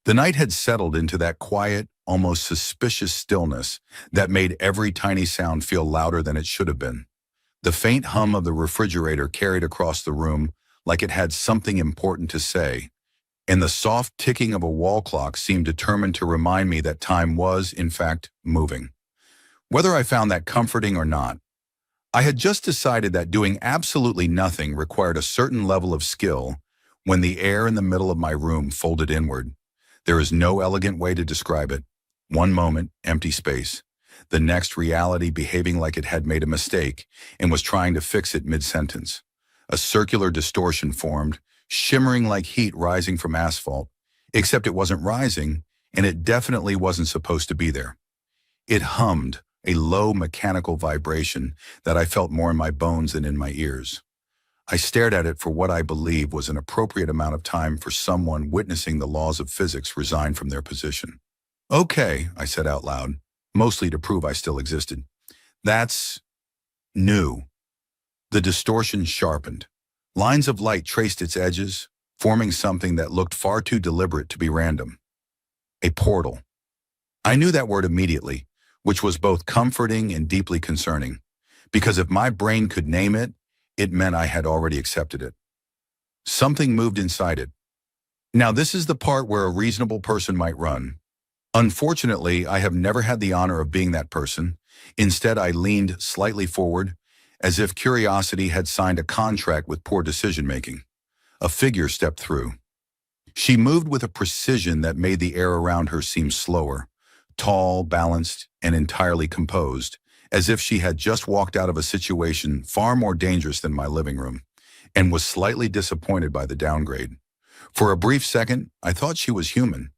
The night had settled into that quiet, almost suspicious stillness that made every tiny sound feel louder than it should have been. The faint hum of the refrigerator carried across the room like it had something important to say, and the soft ticking of a wall clock seemed determined to remind me that time was, in fact, moving. Whether I found that comforting or not, I had just decided that doing absolutely nothing required a certain level of skill when the air in the middle of my room folded inward. There is no elegant way to describe it. One moment, empty space. The next, reality behaving like it had made a mistake and was trying to fix it mid-sentence. A circular distortion formed, shimmering like heat rising from asphalt, except it wasn't rising, and it definitely wasn't supposed to be there. It hummed, a low mechanical vibration that I felt more in my bones than in my ears. I stared at it for what I believe was an appropriate amount of time for someone witnessing the laws of physics resign from their position. "Okay," I said out loud, mostly to prove I still existed. "That's new." The distortion sharpened. Lines of light traced its edges, forming something that looked far too deliberate to be random. A portal. I knew that word immediately, which was both comforting and deeply concerning, because if my brain could name it, it meant I had already accepted it. Something moved inside it. Now this is the part where a reasonable person might run. Unfortunately, I have never had the honor of being that person. Instead, I leaned slightly forward, as if curiosity had signed a contract with poor decision-making. A figure stepped through. She moved with a precision that made the air around her seem slower, tall, balanced, and entirely composed, as if she had just walked out of a situation far more dangerous than my living room, and was slightly disappointed by the downgrade. For a brief second, I thought she was human.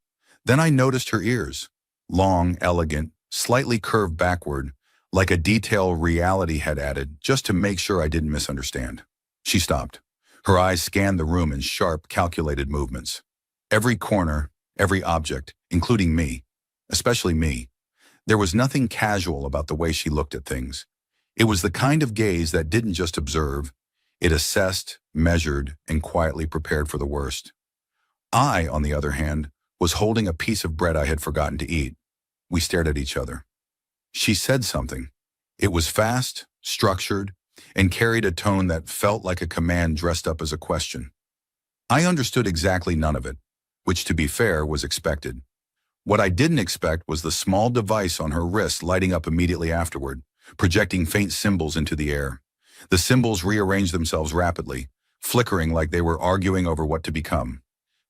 Then I noticed her ears, long, elegant, slightly curved backward, like a detail reality had added, just to make sure I didn't misunderstand. She stopped. Her eyes scanned the room in sharp, calculated movements. Every corner, every object, including me, especially me. There was nothing casual about the way she looked at things. It was the kind of gaze that didn't just observe, it assessed, measured, and quietly prepared for the worst. I, on the other hand, was holding a piece of bread I had forgotten to eat. We stared at each other. She said something. It was fast, structured, and carried a tone that felt like a command dressed up as a question. I understood exactly none of it, which, to be fair, was expected. What I didn't expect was the small device on her wrist lighting up immediately afterward, projecting faint symbols into the air. The symbols rearranged themselves rapidly, flickering like they were arguing over what to become.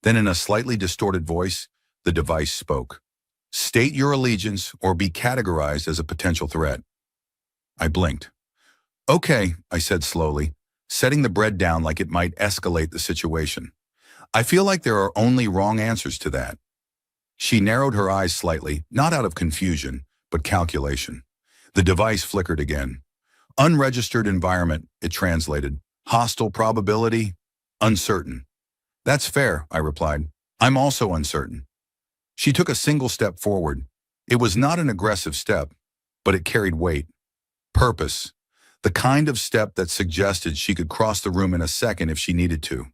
Then in a slightly distorted voice, the device spoke. "State your allegiance or be categorized as a potential threat." I blinked. "Okay," I said slowly, setting the bread down like it might escalate the situation. "I feel like there are only wrong answers to that." She narrowed her eyes slightly, not out of confusion, but calculation. The device flickered again. "Unregistered environment," it translated. "Hostile probability, uncertain." "That's fair," I replied. "I'm also uncertain." She took a single step forward. It was not an aggressive step, but it carried weight. Purpose. The kind of step that suggested she could cross the room in a second if she needed to.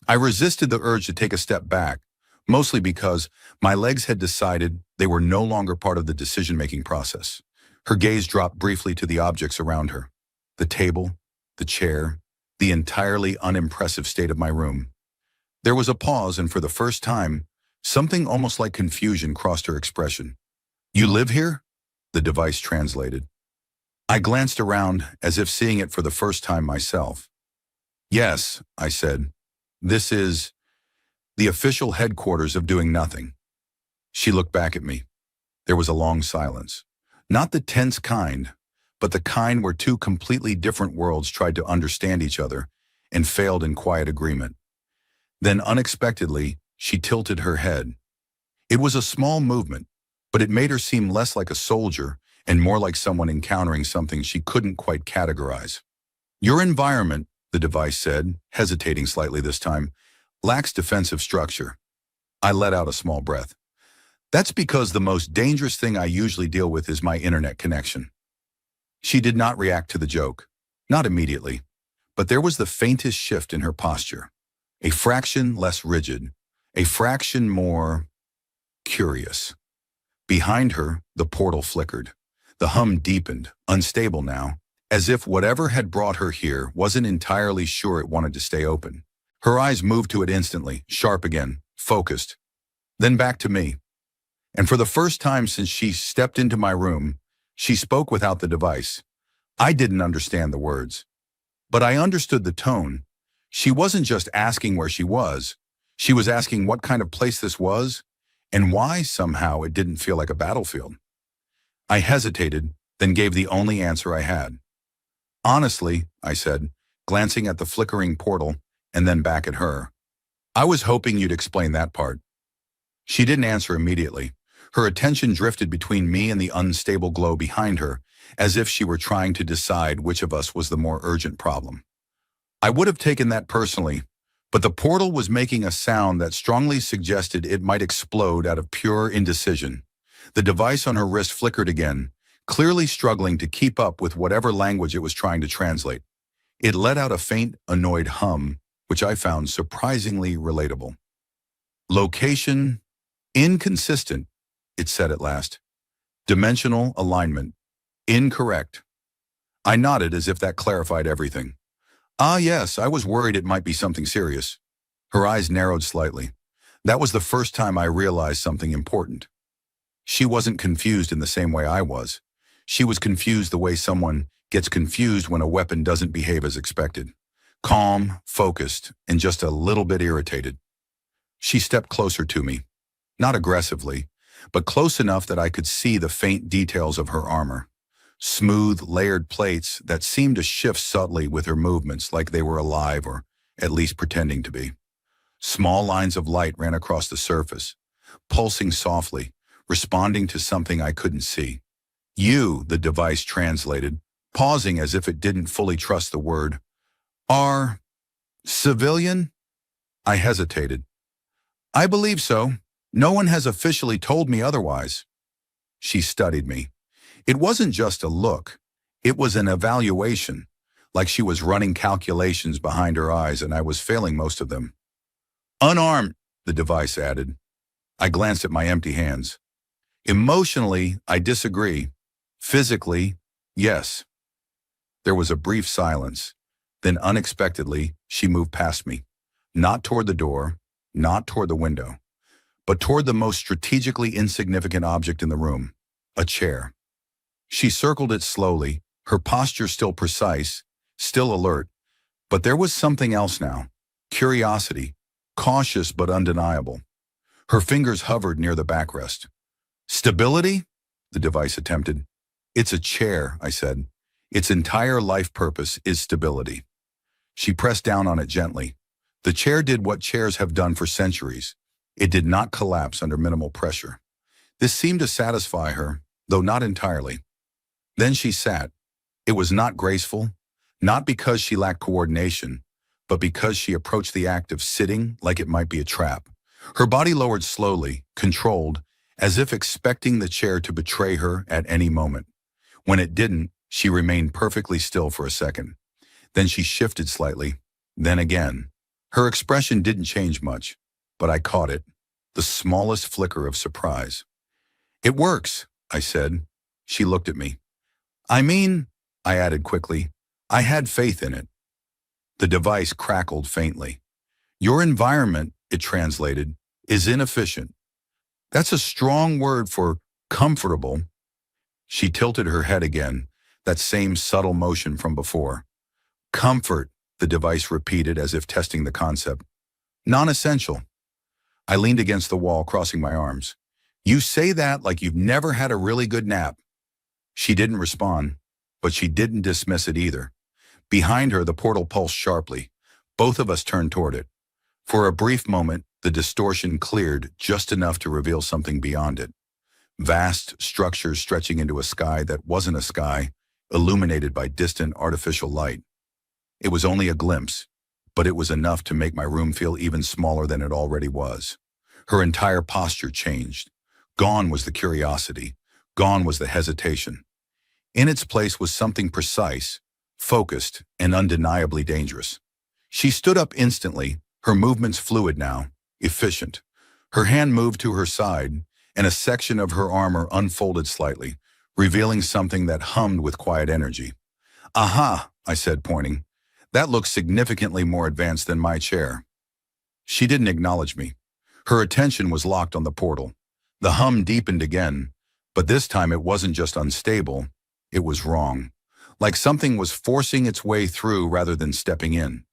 I resisted the urge to take a step back, mostly because my legs had decided they were no longer part of the decision-making process. Her gaze dropped briefly to the objects around her. The table, the chair, the entirely unimpressive state of my room. There was a pause, and for the first time, something almost like confusion crossed her expression. "You live here?" the device translated. I glanced around, as if seeing it for the first time myself. "Yes," I said. "This is the official headquarters of doing nothing." She looked back at me. There was a long silence. Not the tense kind, but the kind where two completely different worlds tried to understand each other and failed in quiet agreement. Then unexpectedly, she tilted her head. It was a small movement, but it made her seem less like a soldier and more like someone encountering something she couldn't quite categorize. "Your environment," the device said, hesitating slightly this time, "lacks defensive structure." I let out a small breath. "That's because the most dangerous thing I usually deal with is my internet connection." She did not react to the joke, not immediately, but there was the faintest shift in her posture. A fraction less rigid, a fraction more curious. Behind her, the portal flickered. The hum deepened, unstable now, as if whatever had brought her here wasn't entirely sure it wanted to stay open. Her eyes moved to it instantly, sharp again, focused. Then back to me. And for the first time since she stepped into my room, she spoke without the device. I didn't understand the words, but I understood the tone. She wasn't just asking where she was asking what kind of place this was, and why somehow it didn't feel like a battlefield. I hesitated, then gave the only answer I had. Honestly, I said, glancing at the flickering portal and then back at her. I was hoping you'd explain that part. She didn't answer immediately. Her attention drifted between me and the unstable glow behind her, as if she were trying to decide which of us was the more urgent problem. I would have taken that personally, but the portal was making a sound that strongly suggested it might explode out of pure indecision. The device on her wrist flickered again, clearly struggling to keep up with whatever language it was trying to translate. It let out a faint, annoyed hum, which I found surprisingly relatable. Location, inconsistent, it said at last. Dimensional alignment, incorrect. I nodded as if that clarified everything. Ah, yes, I was worried it might be something serious. Her eyes narrowed slightly. That was the first time I realized something important. She wasn't confused in the same way I was. She was confused the way someone gets confused when a weapon doesn't behave as expected. Calm, focused, and just a little bit irritated. She stepped closer to me. Not aggressively, but close enough that I could see the faint details of her armor. Smooth, layered plates that seemed to shift subtly with her movements like they were alive or at least pretending to be. Small lines of light ran across the surface, pulsing softly, responding to something I couldn't see. You, the device translated, pausing as if it didn't fully trust the word. Are civilian? I hesitated. I believe so. No one has officially told me otherwise. She studied me. It wasn't just a look. It was an evaluation, like she was running calculations behind her eyes and I was failing most of them. Unarmed, the device added. I glanced at my empty hands. Emotionally, I disagree. Physically, yes. There was a brief silence. Then unexpectedly, she moved past me. Not toward the door, not toward the window, but toward the most strategically insignificant object in the room, a chair. She circled it slowly, her posture still precise, still alert, but there was something else now, curiosity, cautious but undeniable. Her fingers hovered near the backrest. Stability? The device attempted. It's a chair, I said. Its entire life purpose is stability. She pressed down on it gently. The chair did what chairs have done for centuries. It did not collapse under minimal pressure. This seemed to satisfy her, though not entirely. Then she sat. It was not graceful, not because she lacked coordination, but because she approached the act of sitting like it might be a trap. Her body lowered slowly, controlled, as if expecting the chair to betray her at any moment. When it didn't, she remained perfectly still for a second. Then she shifted slightly, then again. Her expression didn't change much, but I caught it, the smallest flicker of surprise. It works, I said. She looked at me. I mean, I added quickly, I had faith in it. The device crackled faintly. Your environment, it translated, is inefficient. That's a strong word for comfortable. She tilted her head again, that same subtle motion from before. Comfort, the device repeated as if testing the concept. Non-essential. I leaned against the wall, crossing my arms. You say that like you've never had a really good nap. She didn't respond, but she didn't dismiss it either. Behind her, the portal pulsed sharply. Both of us turned toward it. For a brief moment, the distortion cleared just enough to reveal something beyond it. Vast structures stretching into a sky that wasn't a sky, illuminated by distant artificial light. It was only a glimpse, but it was enough to make my room feel even smaller than it already was. Her entire posture changed. Gone was the curiosity. Gone was the hesitation. In its place was something precise, focused, and undeniably dangerous. She stood up instantly, her movements fluid now, efficient. Her hand moved to her side, and a section of her armor unfolded slightly, revealing something that hummed with quiet energy. "Aha," I said, pointing. "That looks significantly more advanced than my chair." She didn't acknowledge me. Her attention was locked on the portal. The hum deepened again, but this time it wasn't just unstable, it was wrong. Like something was forcing its way through rather than stepping in.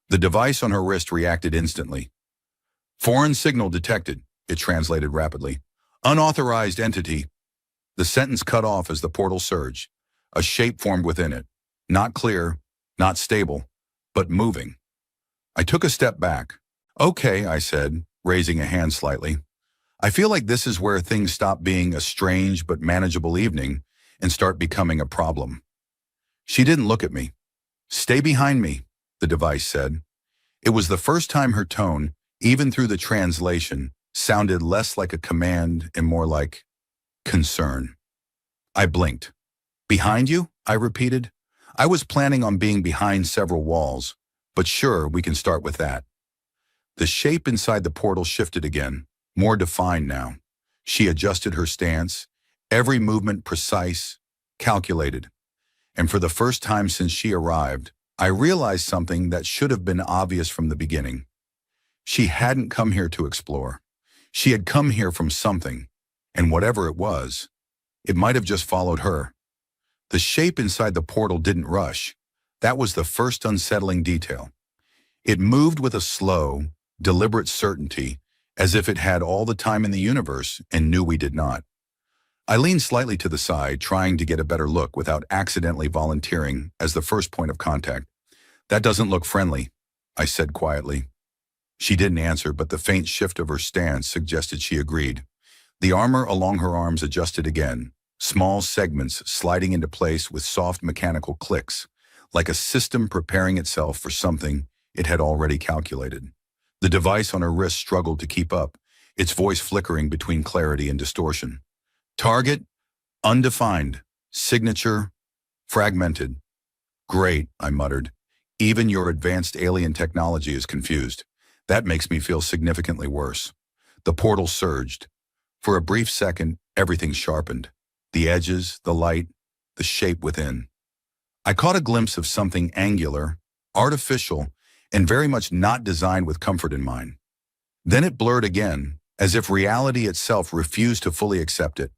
The device on her wrist reacted instantly. "Foreign signal detected," it translated rapidly. "Unauthorized entity." The sentence cut off as the portal surged. A shape formed within it. Not clear, not stable, but moving. I took a step back. "Okay," I said, raising a hand slightly. "I feel like this is where things stop being a strange but manageable evening and start becoming a problem." She didn't look at me. "Stay behind me," the device said. It was the first time her tone, even through the translation, sounded less like a command and more like concern. I blinked. "Behind you?" I repeated. I was planning on being behind several walls, but sure, we can start with that. The shape inside the portal shifted again, more defined now. She adjusted her stance, every movement precise, calculated. And for the first time since she arrived, I realized something that should have been obvious from the beginning. She hadn't come here to explore. She had come here from something, and whatever it was, it might have just followed her. The shape inside the portal didn't rush. That was the first unsettling detail. It moved with a slow, deliberate certainty, as if it had all the time in the universe and knew we did not. I leaned slightly to the side, trying to get a better look without accidentally volunteering as the first point of contact. "That doesn't look friendly," I said quietly. She didn't answer, but the faint shift of her stance suggested she agreed. The armor along her arms adjusted again, small segments sliding into place with soft mechanical clicks, like a system preparing itself for something it had already calculated. The device on her wrist struggled to keep up, its voice flickering between clarity and distortion. "Target, undefined. Signature, fragmented." "Great," I muttered. "Even your advanced alien technology is confused. That makes me feel significantly worse." The portal surged. For a brief second, everything sharpened. The edges, the light, the shape within. I caught a glimpse of something angular, artificial, and very much not designed with comfort in mind. Then it blurred again, as if reality itself refused to fully accept it.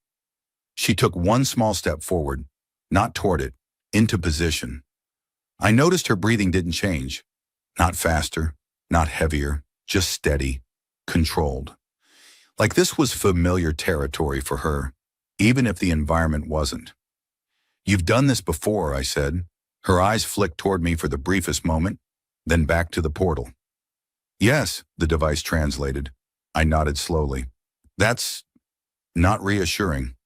She took one small step forward, not toward it, into position. I noticed her breathing didn't change. Not faster, not heavier, just steady, controlled. Like this was familiar territory for her, even if the environment wasn't. "You've done this before," I said. Her eyes flicked toward me for the briefest moment, then back to the portal. "Yes," the device translated. I nodded slowly. "That's not reassuring."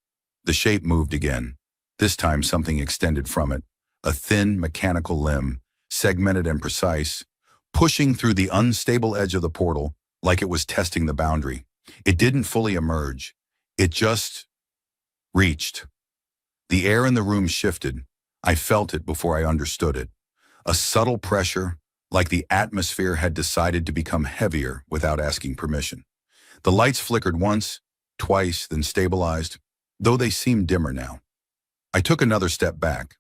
The shape moved again. This time something extended from it, a thin mechanical limb, segmented and precise, pushing through the unstable edge of the portal like it was testing the boundary. It didn't fully emerge. It just reached. The air in the room shifted. I felt it before I understood it. A subtle pressure, like the atmosphere had decided to become heavier without asking permission. The lights flickered once, twice, then stabilized, though they seemed dimmer now. I took another step back.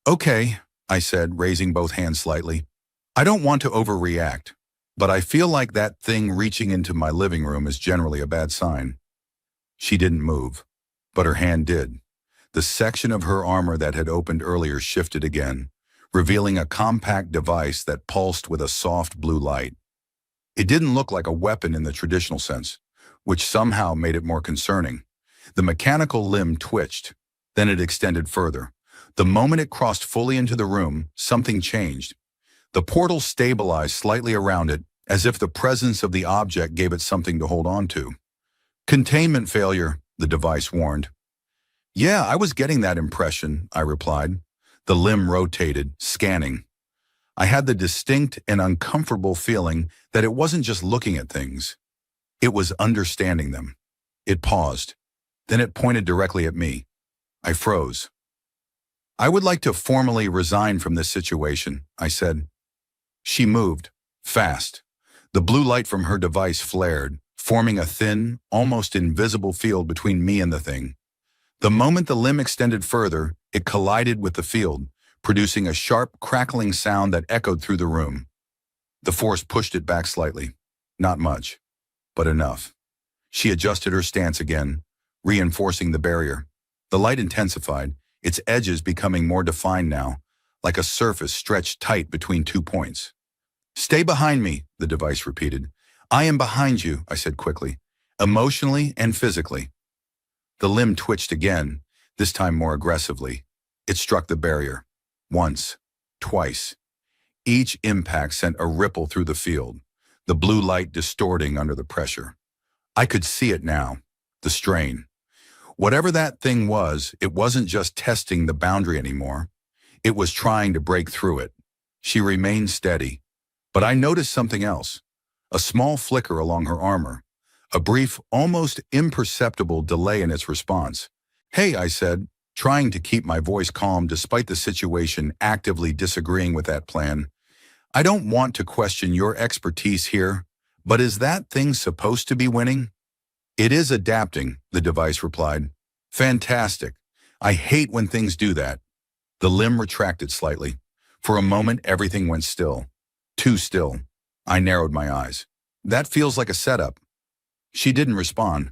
"Okay," I said, raising both hands slightly. "I don't want to overreact, but I feel like that thing reaching into my living room is generally a bad sign." She didn't move, but her hand did. The section of her armor that had opened earlier shifted again, revealing a compact device that pulsed with a soft blue light. It didn't look like a weapon in the traditional sense, which somehow made it more concerning. The mechanical limb twitched, then it extended further. The moment it crossed fully into the room, something changed. The portal stabilized slightly around it, as if the presence of the object gave it something to hold on to. "Containment failure," the device warned. "Yeah, I was getting that impression," I replied. The limb rotated, scanning. I had the distinct and uncomfortable feeling that it wasn't just looking at things. It was understanding them. It paused. Then it pointed directly at me. I froze. "I would like to formally resign from this situation," I said. She moved, fast. The blue light from her device flared, forming a thin, almost invisible field between me and the thing. The moment the limb extended further, it collided with the field, producing a sharp, crackling sound that echoed through the room. The force pushed it back slightly. Not much, but enough. She adjusted her stance again, reinforcing the barrier. The light intensified, its edges becoming more defined now, like a surface stretched tight between 2 points. "Stay behind me," the device repeated. "I am behind you," I said quickly, "emotionally and physically." The limb twitched again, this time more aggressively. It struck the barrier. Once, twice. Each impact sent a ripple through the field, the blue light distorting under the pressure. I could see it now, the strain. Whatever that thing was, it wasn't just testing the boundary anymore. It was trying to break through it. She remained steady. But I noticed something else. A small flicker along her armor. A brief, almost imperceptible delay in its response. "Hey," I said, trying to keep my voice calm despite the situation actively disagreeing with that plan. "I don't want to question your expertise here, but is that thing supposed to be winning?" "It is adapting," the device replied. "Fantastic. I hate when things do that." The limb retracted slightly. For a moment, everything went still. Too still. I narrowed my eyes. "That feels like a setup." She didn't respond,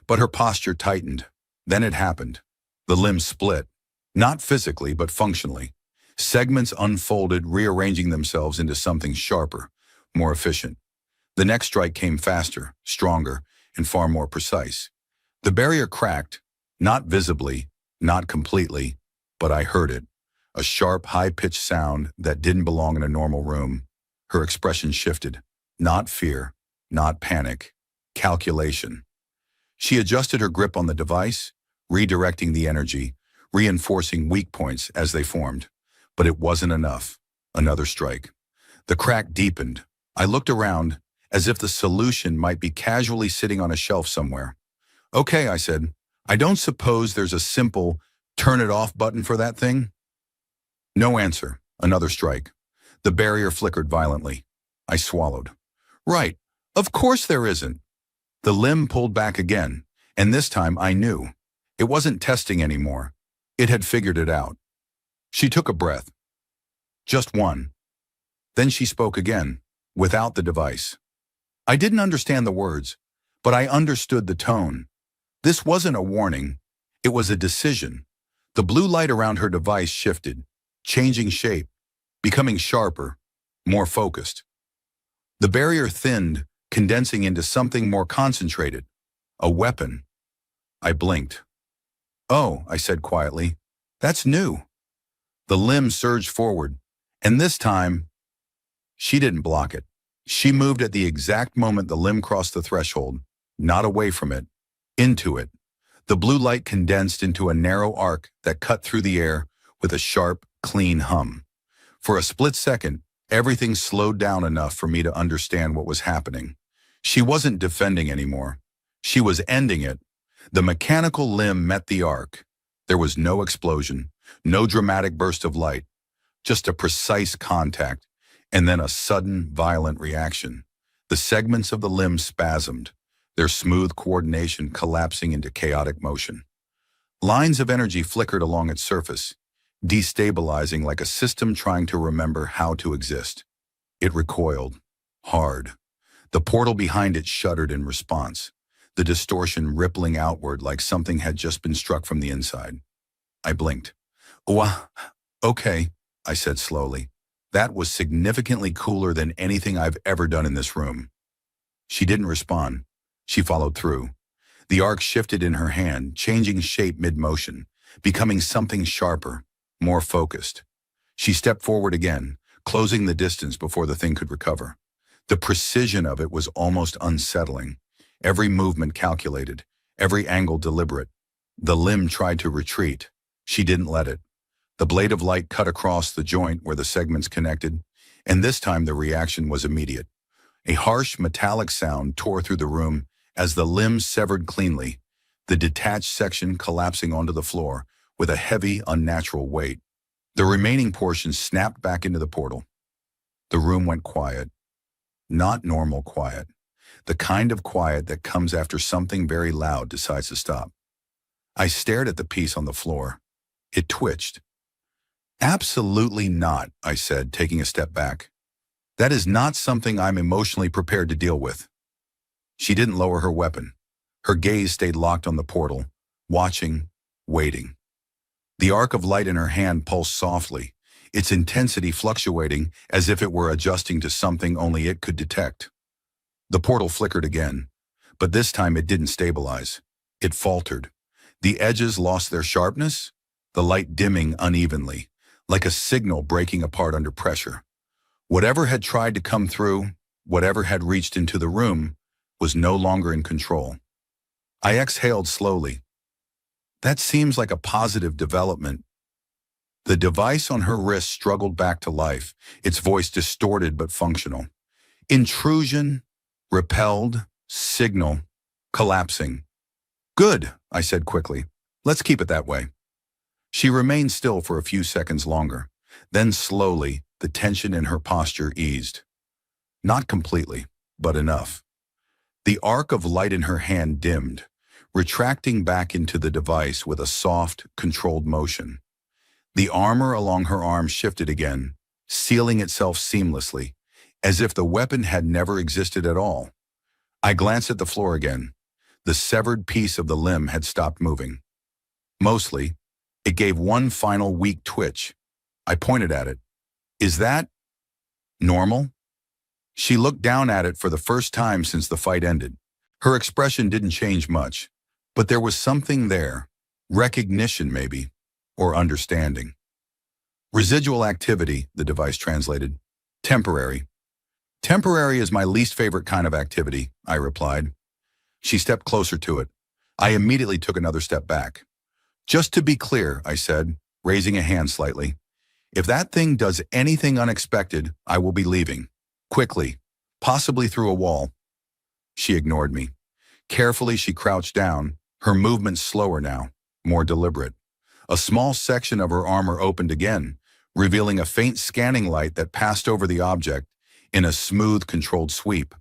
but her posture tightened. Then it happened. The limb split. Not physically, but functionally. Segments unfolded, rearranging themselves into something sharper, more efficient. The next strike came faster, stronger, and far more precise. The barrier cracked, not visibly, not completely, but I heard it. A sharp, high-pitched sound that didn't belong in a normal room. Her expression shifted. Not fear, not panic. Calculation. She adjusted her grip on the device, redirecting the energy, reinforcing weak points as they formed. But it wasn't enough. Another strike. The crack deepened. I looked around, as if the solution might be casually sitting on a shelf somewhere. "Okay," I said. "I don't suppose there's a simple turn it off button for that thing?" No answer. Another strike. The barrier flickered violently. I swallowed. "Right. Of course there isn't." The limb pulled back again, and this time I knew. It wasn't testing anymore. It had figured it out. She took a breath. Just one. Then she spoke again, without the device. I didn't understand the words, but I understood the tone. This wasn't a warning. It was a decision. The blue light around her device shifted, changing shape, becoming sharper, more focused. The barrier thinned, condensing into something more concentrated. A weapon. I blinked. "Oh," I said quietly, "that's new." The limb surged forward, and this time, she didn't block it. She moved at the exact moment the limb crossed the threshold, not away from it, into it. The blue light condensed into a narrow arc that cut through the air with a sharp, clean hum. For a split second, everything slowed down enough for me to understand what was happening. She wasn't defending anymore. She was ending it. The mechanical limb met the arc. There was no explosion, no dramatic burst of light, just a precise contact, and then a sudden, violent reaction. The segments of the limb spasmed, their smooth coordination collapsing into chaotic motion. Lines of energy flickered along its surface, destabilizing like a system trying to remember how to exist. It recoiled, hard. The portal behind it shuddered in response, the distortion rippling outward like something had just been struck from the inside. I blinked. Okay," I said slowly. "That was significantly cooler than anything I've ever done in this room." She didn't respond. She followed through. The arc shifted in her hand, changing shape mid-motion, becoming something sharper, more focused. She stepped forward again, closing the distance before the thing could recover. The precision of it was almost unsettling. Every movement calculated, every angle deliberate. The limb tried to retreat. She didn't let it. The blade of light cut across the joint where the segments connected, and this time the reaction was immediate. A harsh, metallic sound tore through the room as the limb severed cleanly, the detached section collapsing onto the floor with a heavy, unnatural weight. The remaining portion snapped back into the portal. The room went quiet. Not normal quiet. the kind of quiet that comes after something very loud decides to stop. I stared at the piece on the floor. It twitched. Absolutely not, I said, taking a step back. That is not something I'm emotionally prepared to deal with. She didn't lower her weapon. Her gaze stayed locked on the portal, watching, waiting. The arc of light in her hand pulsed softly, its intensity fluctuating as if it were adjusting to something only it could detect. The portal flickered again, but this time it didn't stabilize. It faltered. The edges lost their sharpness, the light dimming unevenly, like a signal breaking apart under pressure. Whatever had tried to come through, whatever had reached into the room, was no longer in control. I exhaled slowly. That seems like a positive development. The device on her wrist struggled back to life, its voice distorted but functional. Intrusion, repelled, signal, collapsing. Good, I said quickly. Let's keep it that way. She remained still for a few seconds longer. Then slowly, the tension in her posture eased. Not completely, but enough. The arc of light in her hand dimmed, retracting back into the device with a soft, controlled motion. The armor along her arm shifted again, sealing itself seamlessly, as if the weapon had never existed at all. I glanced at the floor again. The severed piece of the limb had stopped moving. Mostly, it gave one final weak twitch. I pointed at it. Is that normal? She looked down at it for the first time since the fight ended. Her expression didn't change much, but there was something there. Recognition, maybe, or understanding. Residual activity, the device translated. Temporary. Temporary is my least favorite kind of activity, I replied. She stepped closer to it. I immediately took another step back. Just to be clear, I said, raising a hand slightly. If that thing does anything unexpected, I will be leaving. Quickly, possibly through a wall. She ignored me. Carefully, she crouched down, her movements slower now, more deliberate. A small section of her armor opened again, revealing a faint scanning light that passed over the object in a smooth, controlled sweep.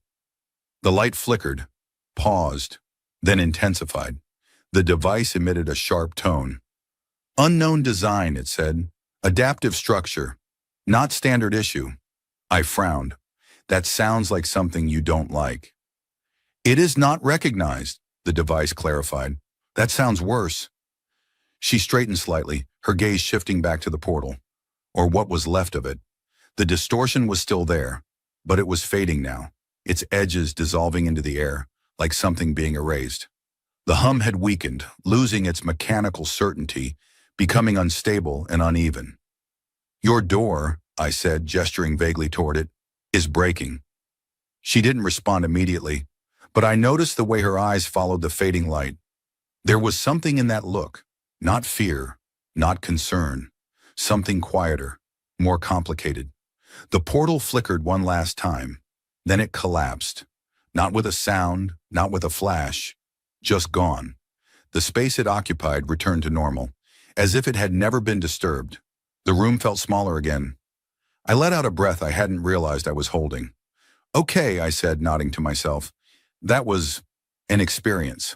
The light flickered, paused, then intensified. The device emitted a sharp tone. Unknown design, it said. Adaptive structure. Not standard issue. I frowned. That sounds like something you don't like. It is not recognized, the device clarified. That sounds worse. She straightened slightly, her gaze shifting back to the portal, or what was left of it. The distortion was still there, but it was fading now, its edges dissolving into the air, like something being erased. The hum had weakened, losing its mechanical certainty, becoming unstable and uneven. Your door, I said, gesturing vaguely toward it, is breaking. She didn't respond immediately, but I noticed the way her eyes followed the fading light. There was something in that look, not fear, not concern, something quieter, more complicated. The portal flickered one last time, then it collapsed, not with a sound, not with a flash, just gone. The space it occupied returned to normal, as if it had never been disturbed. The room felt smaller again. I let out a breath I hadn't realized I was holding. Okay, I said, nodding to myself. That was an experience.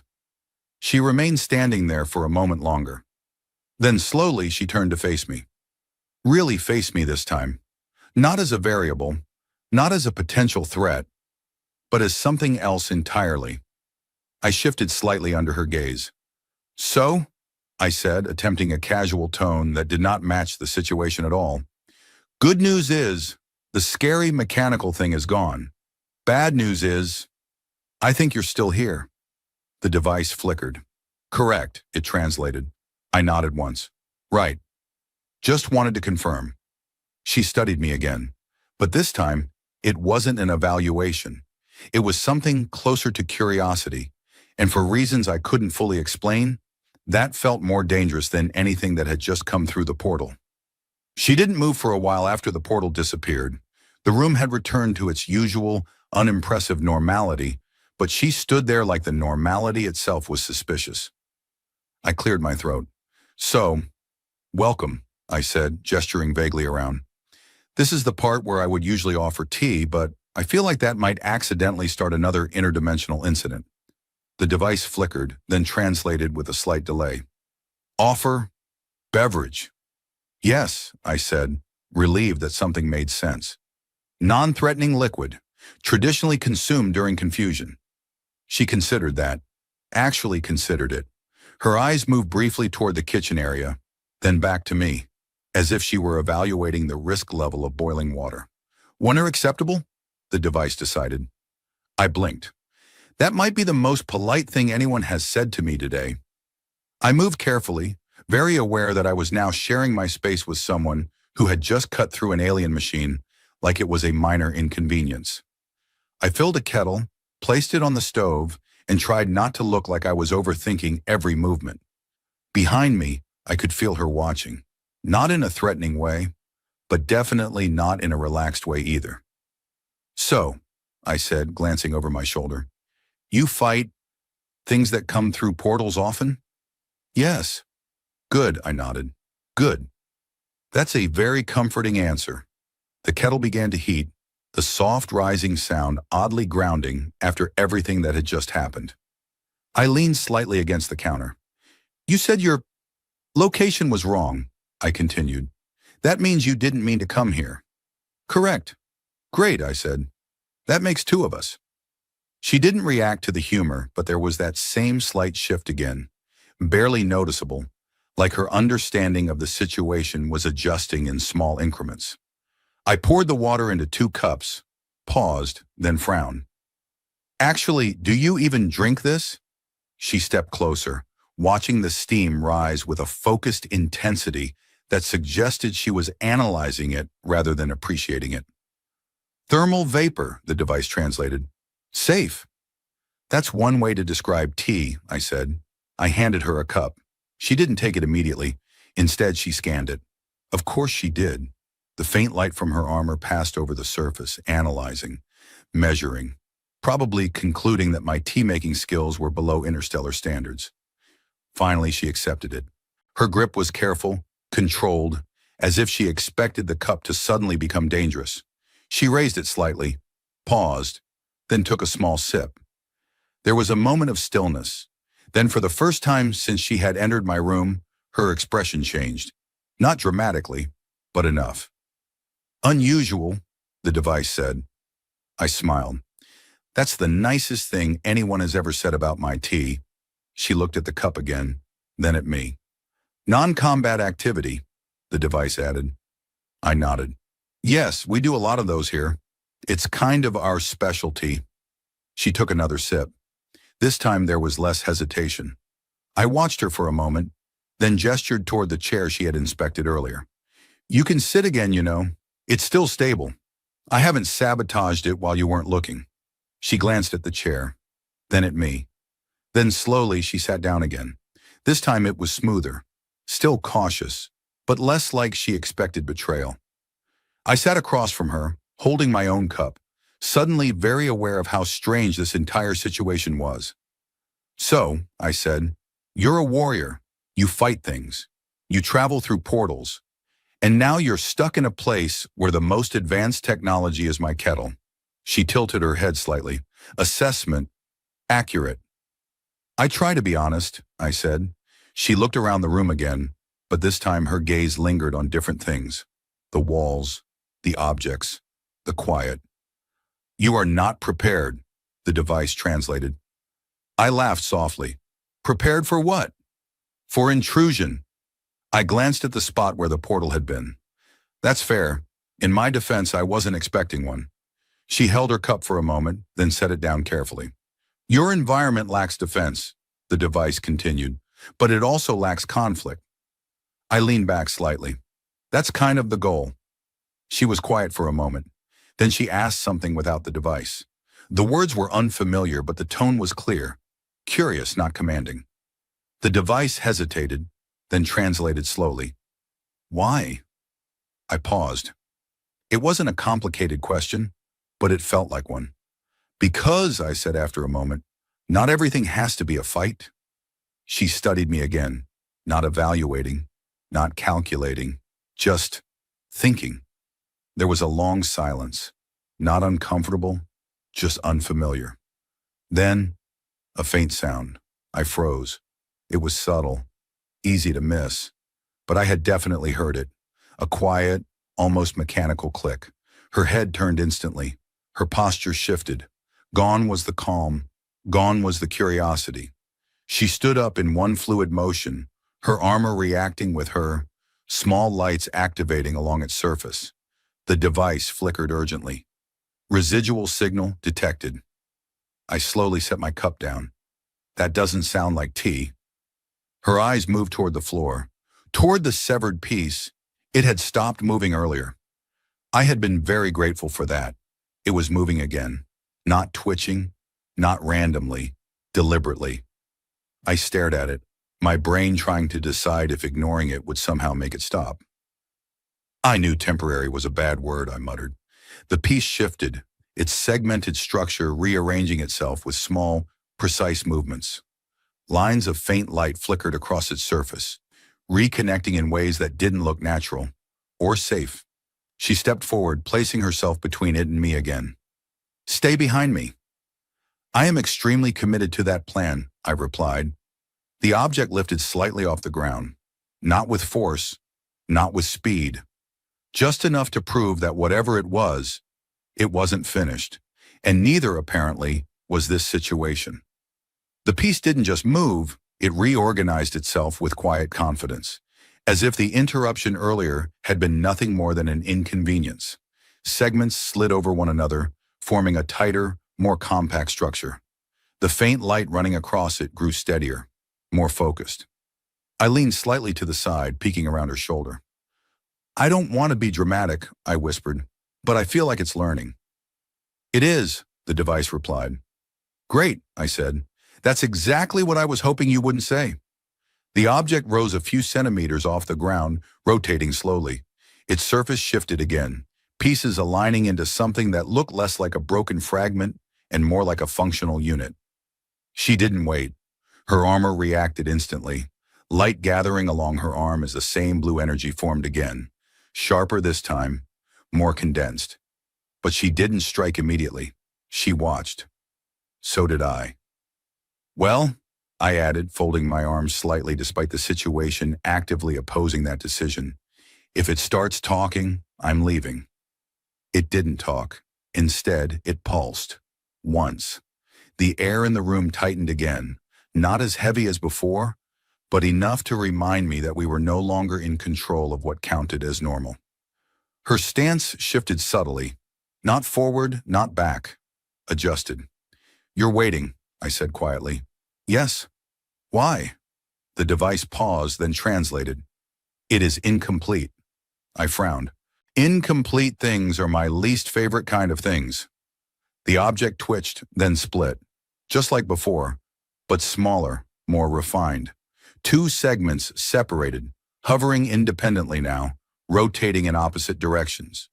She remained standing there for a moment longer. Then slowly she turned to face me. Really face me this time. Not as a variable, not as a potential threat, but as something else entirely. I shifted slightly under her gaze. So, I said, attempting a casual tone that did not match the situation at all. Good news is, the scary mechanical thing is gone. Bad news is, I think you're still here. The device flickered. Correct, it translated. I nodded once. Right. Just wanted to confirm. She studied me again, but this time, it wasn't an evaluation. It was something closer to curiosity, and for reasons I couldn't fully explain, that felt more dangerous than anything that had just come through the portal. She didn't move for a while after the portal disappeared. The room had returned to its usual, unimpressive normality, but she stood there like the normality itself was suspicious. I cleared my throat. So, welcome, I said, gesturing vaguely around. This is the part where I would usually offer tea, but I feel like that might accidentally start another interdimensional incident. The device flickered, then translated with a slight delay. Offer beverage. Yes, I said, relieved that something made sense. Non-threatening liquid, traditionally consumed during confusion. She considered that, actually considered it. Her eyes moved briefly toward the kitchen area, then back to me, as if she were evaluating the risk level of boiling water. One are acceptable? The device decided. I blinked. That might be the most polite thing anyone has said to me today. I moved carefully, very aware that I was now sharing my space with someone who had just cut through an alien machine like it was a minor inconvenience. I filled a kettle, placed it on the stove, and tried not to look like I was overthinking every movement. Behind me, I could feel her watching, not in a threatening way, but definitely not in a relaxed way either. So, I said, glancing over my shoulder, you fight things that come through portals often? Yes. Good, I nodded. Good. That's a very comforting answer. The kettle began to heat, the soft rising sound oddly grounding after everything that had just happened. I leaned slightly against the counter. You said your location was wrong, I continued. That means you didn't mean to come here. Correct. Great, I said. That makes two of us. She didn't react to the humor, but there was that same slight shift again, barely noticeable, like her understanding of the situation was adjusting in small increments. I poured the water into 2 cups, paused, then frowned. Actually, do you even drink this? She stepped closer, watching the steam rise with a focused intensity that suggested she was analyzing it rather than appreciating it. Thermal vapor, the device translated. Safe. That's one way to describe tea, I said. I handed her a cup. She didn't take it immediately. Instead, she scanned it. Of course she did. The faint light from her armor passed over the surface, analyzing, measuring, probably concluding that my tea-making skills were below interstellar standards. Finally, she accepted it. Her grip was careful, controlled, as if she expected the cup to suddenly become dangerous. She raised it slightly, paused, then took a small sip. There was a moment of stillness. Then, for the first time since she had entered my room, her expression changed. Not dramatically, but enough. Unusual, the device said. I smiled. That's the nicest thing anyone has ever said about my tea. She looked at the cup again, then at me. Non-combat activity, the device added. I nodded. Yes, we do a lot of those here. It's kind of our specialty. She took another sip. This time there was less hesitation. I watched her for a moment, then gestured toward the chair she had inspected earlier. You can sit again, you know. It's still stable. I haven't sabotaged it while you weren't looking. She glanced at the chair, then at me. Then slowly she sat down again. This time it was smoother, still cautious, but less like she expected betrayal. I sat across from her, holding my own cup, suddenly very aware of how strange this entire situation was. So, I said, you're a warrior. You fight things. You travel through portals. And now you're stuck in a place where the most advanced technology is my kettle. She tilted her head slightly. Assessment. Accurate. I try to be honest, I said. She looked around the room again, but this time her gaze lingered on different things. The walls, the objects, the quiet. You are not prepared, the device translated. I laughed softly. Prepared for what? For intrusion. I glanced at the spot where the portal had been. That's fair. In my defense, I wasn't expecting one. She held her cup for a moment, then set it down carefully. Your environment lacks defense, the device continued, but it also lacks conflict. I leaned back slightly. That's kind of the goal. She was quiet for a moment. Then she asked something without the device. The words were unfamiliar, but the tone was clear, curious, not commanding. The device hesitated, then translated slowly. Why? I paused. It wasn't a complicated question, but it felt like one. Because, I said after a moment, not everything has to be a fight. She studied me again, not evaluating, not calculating, just thinking. There was a long silence. not uncomfortable, just unfamiliar. Then, a faint sound. I froze. It was subtle, easy to miss, but I had definitely heard it. A quiet, almost mechanical click. Her head turned instantly. Her posture shifted. Gone was the calm. Gone was the curiosity. She stood up in one fluid motion, her armor reacting with her, small lights activating along its surface. The device flickered urgently. Residual signal detected. I slowly set my cup down. That doesn't sound like tea. Her eyes moved toward the floor, toward the severed piece. It had stopped moving earlier. I had been very grateful for that. It was moving again, not twitching, not randomly, deliberately. I stared at it, my brain trying to decide if ignoring it would somehow make it stop. I knew temporary was a bad word, I muttered. The piece shifted, its segmented structure rearranging itself with small, precise movements. Lines of faint light flickered across its surface, reconnecting in ways that didn't look natural or safe. She stepped forward, placing herself between it and me again. "Stay behind me." "I am extremely committed to that plan," I replied. The object lifted slightly off the ground, not with force, not with speed, just enough to prove that whatever it wasn't finished, and neither, apparently, was this situation. The piece didn't just move, it reorganized itself with quiet confidence, as if the interruption earlier had been nothing more than an inconvenience. Segments slid over one another, forming a tighter, more compact structure. The faint light running across it grew steadier, more focused. I leaned slightly to the side, peeking around her shoulder. "I don't want to be dramatic," I whispered, "but I feel like it's learning." "It is," the device replied. "Great," I said. "That's exactly what I was hoping you wouldn't say." The object rose a few centimeters off the ground, rotating slowly. Its surface shifted again, pieces aligning into something that looked less like a broken fragment and more like a functional unit. She didn't wait. Her armor reacted instantly, light gathering along her arm as the same blue energy formed again, sharper this time, more condensed. But she didn't strike immediately. She watched. So did I. "Well," I added, folding my arms slightly despite the situation actively opposing that decision, "if it starts talking, I'm leaving." It didn't talk. Instead, it pulsed. Once. The air in the room tightened again, not as heavy as before, but enough to remind me that we were no longer in control of what counted as normal. Her stance shifted subtly, not forward, not back, adjusted. "You're waiting," I said quietly. "Yes." "Why?" The device paused, then translated. "It is incomplete." I frowned. Incomplete things are my least favorite kind of things. The object twitched, then split, just like before, but smaller, more refined. Two segments separated, hovering independently now, rotating in opposite directions.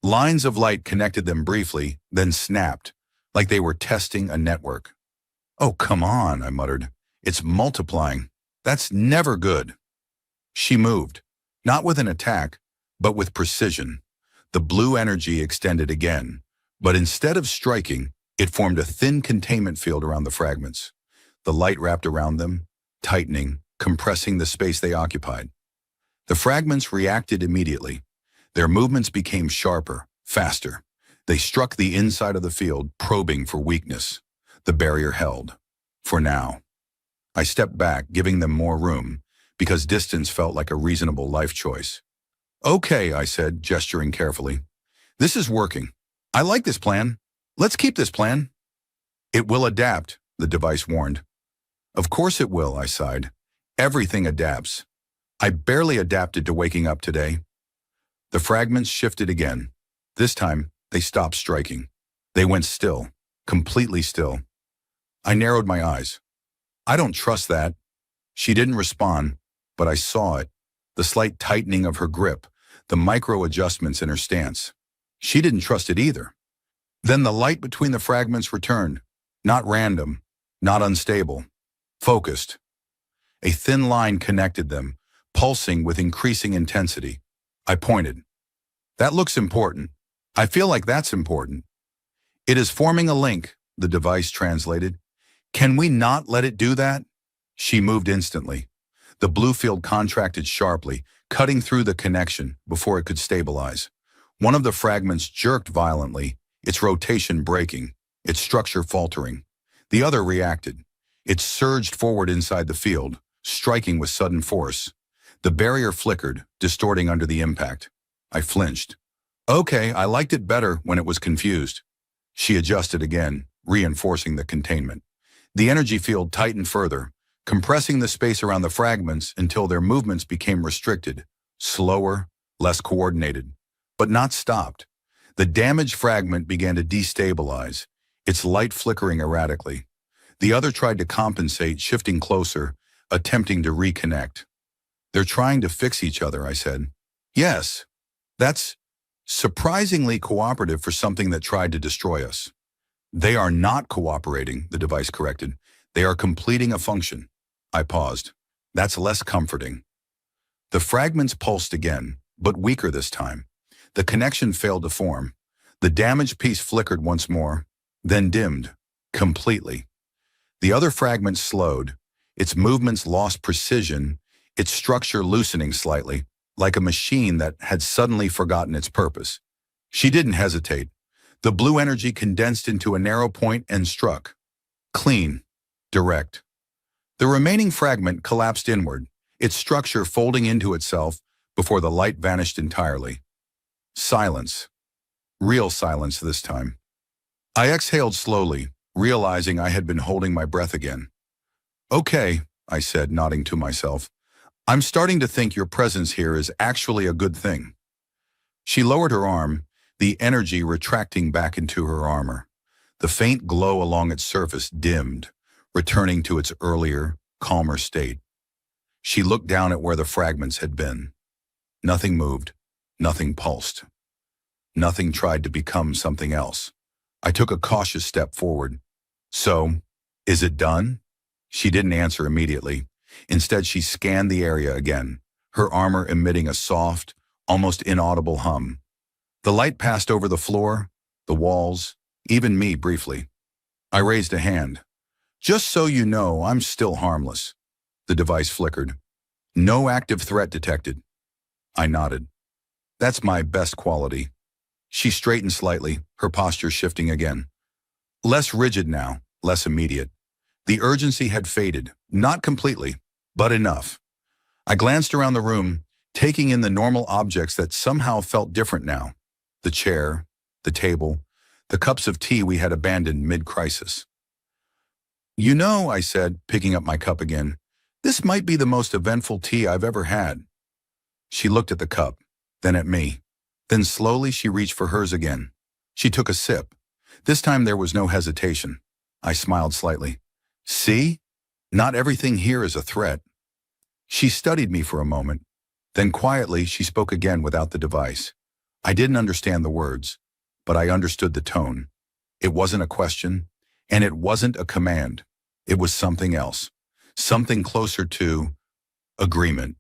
Lines of light connected them briefly, then snapped, like they were testing a network. "Oh, come on," I muttered. "It's multiplying. That's never good." She moved, not with an attack, but with precision. The blue energy extended again, but instead of striking, it formed a thin containment field around the fragments. The light wrapped around them, tightening, compressing the space they occupied. The fragments reacted immediately. Their movements became sharper, faster. They struck the inside of the field, probing for weakness. The barrier held. For now. I stepped back, giving them more room, because distance felt like a reasonable life choice. "Okay," I said, gesturing carefully. "This is working. I like this plan. Let's keep this plan." "It will adapt," the device warned. "Of course it will," I sighed. "Everything adapts. I barely adapted to waking up today." The fragments shifted again. This time, they stopped striking. They went still, completely still. I narrowed my eyes. "I don't trust that." She didn't respond, but I saw it. The slight tightening of her grip, the micro adjustments in her stance. She didn't trust it either. Then the light between the fragments returned, not random, not unstable, focused. A thin line connected them, pulsing with increasing intensity. I pointed. "That looks important." I feel like that's important. It is forming a link, the device translated. Can we not let it do that? She moved instantly. The blue field contracted sharply, cutting through the connection before it could stabilize. One of the fragments jerked violently, its rotation breaking, its structure faltering. The other reacted. It surged forward inside the field, striking with sudden force. The barrier flickered, distorting under the impact. I flinched. Okay, I liked it better when it was confused. She adjusted again, reinforcing the containment. The energy field tightened further, compressing the space around the fragments until their movements became restricted, slower, less coordinated, but not stopped. The damaged fragment began to destabilize, its light flickering erratically. The other tried to compensate, shifting closer, attempting to reconnect. They're trying to fix each other, I said. Yes, that's surprisingly cooperative for something that tried to destroy us. They are not cooperating, the device corrected. They are completing a function. I paused. That's less comforting. The fragments pulsed again, but weaker this time. The connection failed to form. The damaged piece flickered once more, then dimmed, completely. The other fragment slowed. Its movements lost precision, its structure loosening slightly, like a machine that had suddenly forgotten its purpose. She didn't hesitate. The blue energy condensed into a narrow point and struck. Clean, direct. The remaining fragment collapsed inward, its structure folding into itself before the light vanished entirely. Silence. Real silence this time. I exhaled slowly, realizing I had been holding my breath again. Okay, I said, nodding to myself. I'm starting to think your presence here is actually a good thing. She lowered her arm, the energy retracting back into her armor. The faint glow along its surface dimmed, returning to its earlier, calmer state. She looked down at where the fragments had been. Nothing moved, nothing pulsed. Nothing tried to become something else. I took a cautious step forward. So, is it done? She didn't answer immediately. Instead, she scanned the area again, her armor emitting a soft, almost inaudible hum. The light passed over the floor, the walls, even me briefly. I raised a hand. Just so you know, I'm still harmless. The device flickered. No active threat detected. I nodded. That's my best quality. She straightened slightly, her posture shifting again. Less rigid now, less immediate. The urgency had faded, not completely, but enough. I glanced around the room, taking in the normal objects that somehow felt different now. The chair, the table, the cups of tea we had abandoned mid-crisis. You know, I said, picking up my cup again, this might be the most eventful tea I've ever had. She looked at the cup, then at me. Then slowly she reached for hers again. She took a sip. This time there was no hesitation. I smiled slightly. See? Not everything here is a threat. She studied me for a moment. Then quietly she spoke again without the device. I didn't understand the words, but I understood the tone. It wasn't a question, and it wasn't a command. It was something else. Something closer to agreement.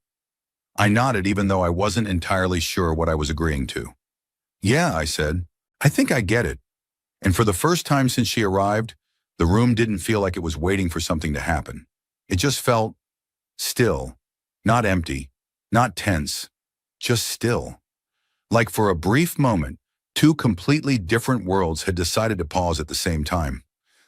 I nodded even though I wasn't entirely sure what I was agreeing to. Yeah, I said. I think I get it. And for the first time since she arrived, the room didn't feel like it was waiting for something to happen. It just felt still, not empty, not tense, just still. Like for a brief moment, two completely different worlds had decided to pause at the same time.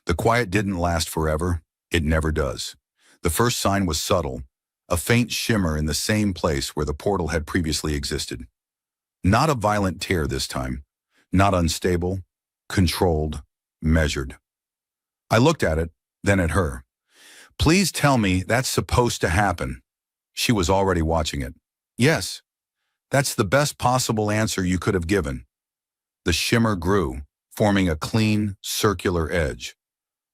The quiet didn't last forever. It never does. The first sign was subtle, a faint shimmer in the same place where the portal had previously existed. Not a violent tear this time, not unstable, controlled, measured. I looked at it, then at her. Please tell me that's supposed to happen. She was already watching it. Yes, that's the best possible answer you could have given. The shimmer grew, forming a clean, circular edge.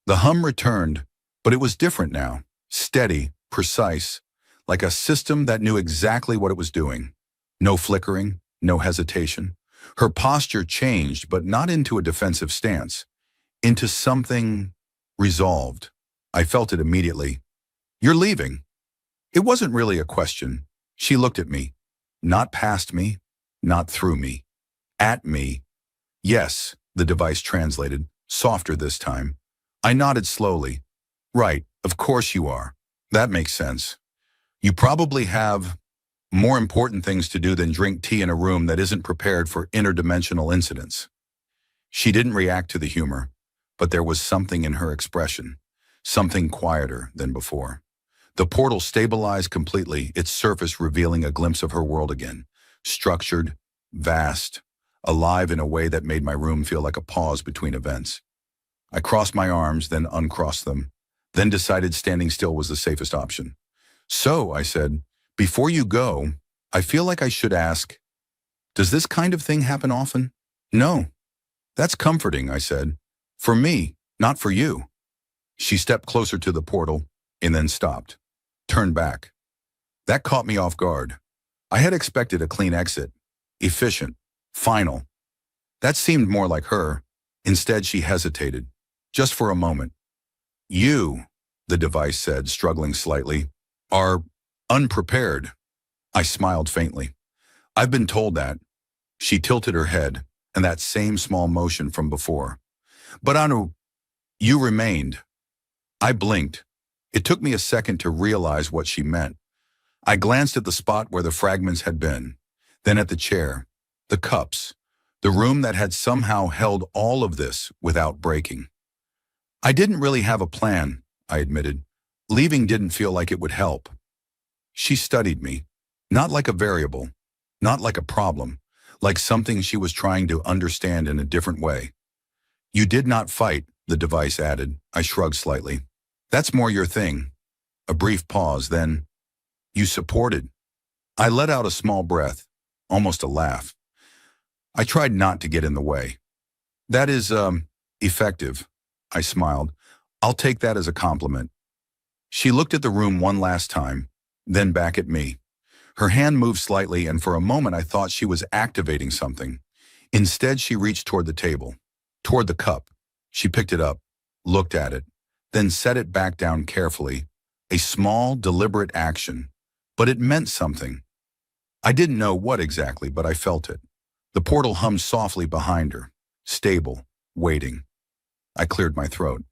The hum returned, but it was different now, steady, precise, like a system that knew exactly what it was doing. No flickering, no hesitation. Her posture changed, but not into a defensive stance, into something resolved. I felt it immediately. You're leaving. It wasn't really a question. She looked at me, not past me, not through me, at me. Yes, the device translated, softer this time. I nodded slowly. Right, of course you are. That makes sense. You probably have more important things to do than drink tea in a room that isn't prepared for interdimensional incidents. She didn't react to the humor, but there was something in her expression, something quieter than before. The portal stabilized completely, its surface revealing a glimpse of her world again, structured, vast, alive in a way that made my room feel like a pause between events. I crossed my arms, then uncrossed them, then decided standing still was the safest option. So, I said, before you go, I feel like I should ask, does this kind of thing happen often? No. That's comforting, I said. For me, not for you. She stepped closer to the portal and then stopped, turned back. That caught me off guard. I had expected a clean exit, efficient, final. That seemed more like her. Instead, she hesitated, just for a moment. You, the device said, struggling slightly, are unprepared. I smiled faintly. I've been told that. She tilted her head, and that same small motion from before. But Anu, you remained. I blinked. It took me a second to realize what she meant. I glanced at the spot where the fragments had been, then at the chair, the cups, the room that had somehow held all of this without breaking. I didn't really have a plan, I admitted. Leaving didn't feel like it would help. She studied me, not like a variable, not like a problem, like something she was trying to understand in a different way. You did not fight, the device added. I shrugged slightly. That's more your thing. A brief pause, then, you supported. I let out a small breath, almost a laugh. I tried not to get in the way. That is, effective. I smiled. I'll take that as a compliment. She looked at the room one last time, then back at me. Her hand moved slightly, and for a moment I thought she was activating something. Instead, she reached toward the table, toward the cup. She picked it up, looked at it, then set it back down carefully. A small, deliberate action, but it meant something. I didn't know what exactly, but I felt it. The portal hummed softly behind her, stable, waiting. I cleared my throat.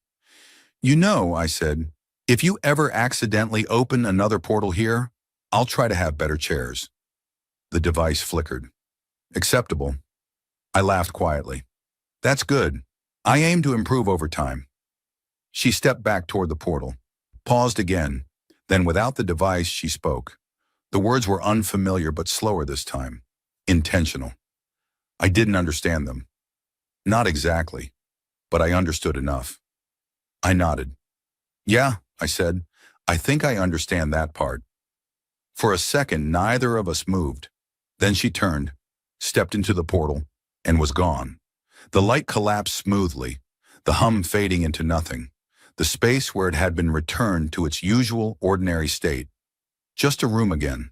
You know, I said, if you ever accidentally open another portal here, I'll try to have better chairs. The device flickered. Acceptable. I laughed quietly. That's good. I aim to improve over time. She stepped back toward the portal, paused again, then without the device she spoke. The words were unfamiliar but slower this time. Intentional. I didn't understand them. Not exactly, but I understood enough. I nodded. Yeah, I said, I think I understand that part. For a second, neither of us moved. Then she turned, stepped into the portal, and was gone. The light collapsed smoothly, the hum fading into nothing, the space where it had been returned to its usual, ordinary state. Just a room again.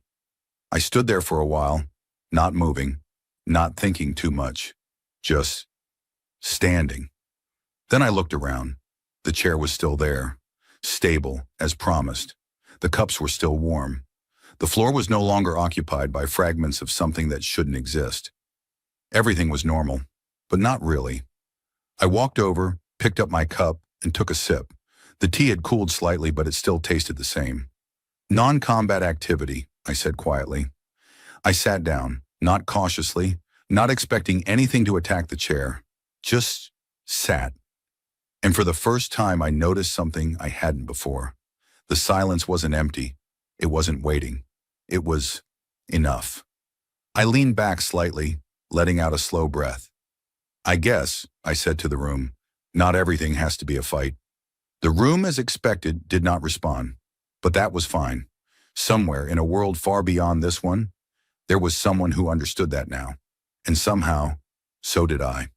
I stood there for a while, not moving, not thinking too much, just standing. Then I looked around. The chair was still there, stable, as promised. The cups were still warm. The floor was no longer occupied by fragments of something that shouldn't exist. Everything was normal, but not really. I walked over, picked up my cup, and took a sip. The tea had cooled slightly, but it still tasted the same. Non-combat activity, I said quietly. I sat down, not cautiously, not expecting anything to attack the chair. Just sat. And for the first time, I noticed something I hadn't before. The silence wasn't empty. It wasn't waiting. It was enough. I leaned back slightly, letting out a slow breath. I guess, I said to the room, not everything has to be a fight. The room, as expected, did not respond. But that was fine. Somewhere in a world far beyond this one, there was someone who understood that now. And somehow, so did I.